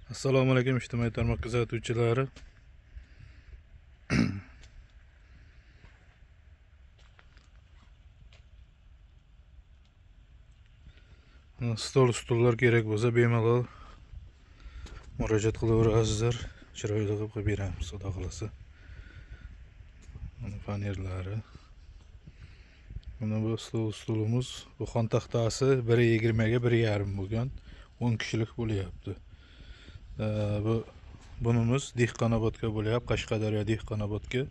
Assalomu alaykum ijtimoiy tarmoq kuzatuvchilari. Stullar kerak bo'lsa bemalol murojaat qilaverasizlar. Chiroyli qilib beramiz, xudo xolasa. Mana fanerlari. Mana bu stulimiz, bu xon taxtasi 1.20 ga 1.5 bo'lgan. 10 kishilik bo'lyapti. Bunimiz Dehqonobodga bo'lyapti, Qashqadaryo Dehqonobodga.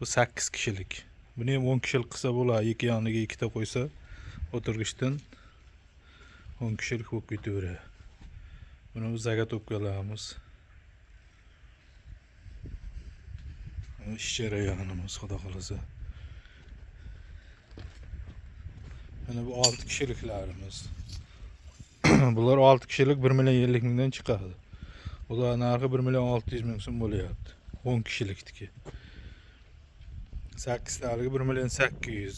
Bu 8 kishilik. Buni ham 10 kishilik qilsa bo'ladi. Ikki yoniga ikkita qo'ysa, o'tirg'ichdan 10 kishilik bo'lib ketaveradi. Buni biz zagatopkalarimiz. Ish jarayonimiz, xudo xolasa. Mana bu 6 kishiliklarimiz. Bular 6 kishilik 1.50 mingdan chiqadi. Bular narxi 1.600 ming so'm bo'lyapti. 10 kishilikniki. 8 taligi 1.800 ming.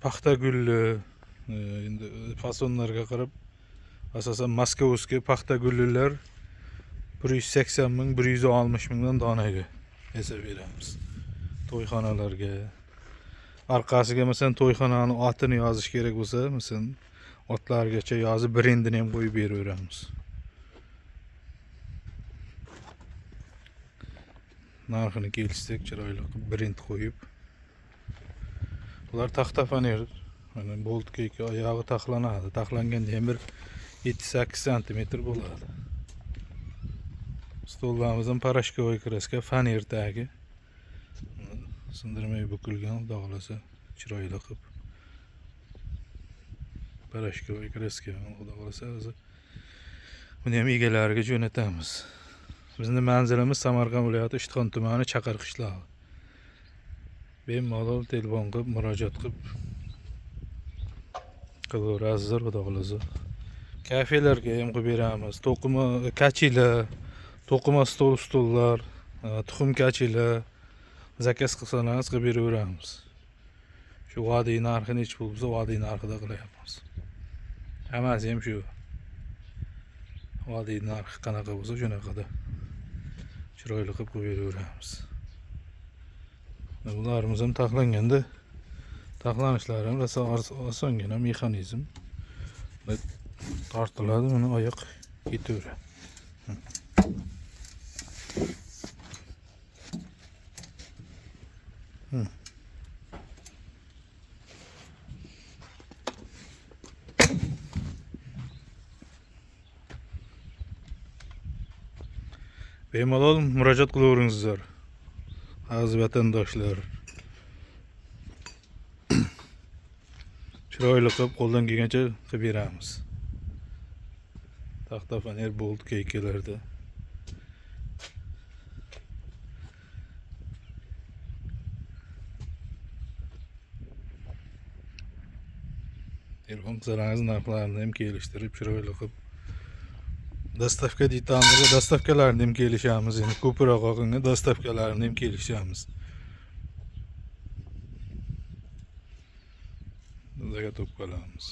Paxta gulli, endi fasonlarga qarab asosan Moskovskiy paxta gullilar 180 ming, 160 mingdan donaga yasab beramiz. To'yxonalarga. Orqasiga masalan to'yxonani otini yozish kerak bo'lsa, masalan otlargacha yozib brendini ham qo'yib beraveramiz. Narxini kelishsak chiroyli qilib brend qo'yib. Bular taxta faner. Mana boltga oyog'i taxlanadi. Taxlanganda ham bir 7-8 cm bo'ladi. Stollarimiz ham parashkovoy kraska faner tagi. Sindirmay bukilgan, xudo xolasa chiroyli qilib. Parashkovoy kraska, xudo xolasa o'zi. Buni ham egalariga jo'natamiz. Bizning manzilimiz Samarqand viloyati Ishtixon tumani Chaqar qishlog'i. Bemalol telefon qilib murojaat qilaverasizlar, xudo xolasa. Kafelarga ham qilib beramiz. To'qima kachilar, to'qima stullar, tuxum kachilar zakaz qilsangiz qilib beraveramiz. Shu vodiy narxi nech pul bo'lsa, vodiy narxida qilyapmiz. Hammasi ham shu. Vodiy narxi qanaqa bo'lsa, shunaqada chiroyli qilib beraveramiz. Bularimiz ham taxlanganda taxlanishlari ham osongina mexanizm. Tortiladi, buni oyoq ketaveradi. Bemalol murojaat qilaveringizlar. Aziz vatandoshlar. Chiroyli qilib qo'ldan kelgancha qilib beramiz. Taxta faner bolt keykalarda. Telefon qilsangiz narxlarini ham kelishtirib chiroyli qilib dostavka deytamizga dostavkalarni ham kelishamiz. Endi ko'proq olganda dostavkalarni ham kelishamiz. Zagatopkalarimiz.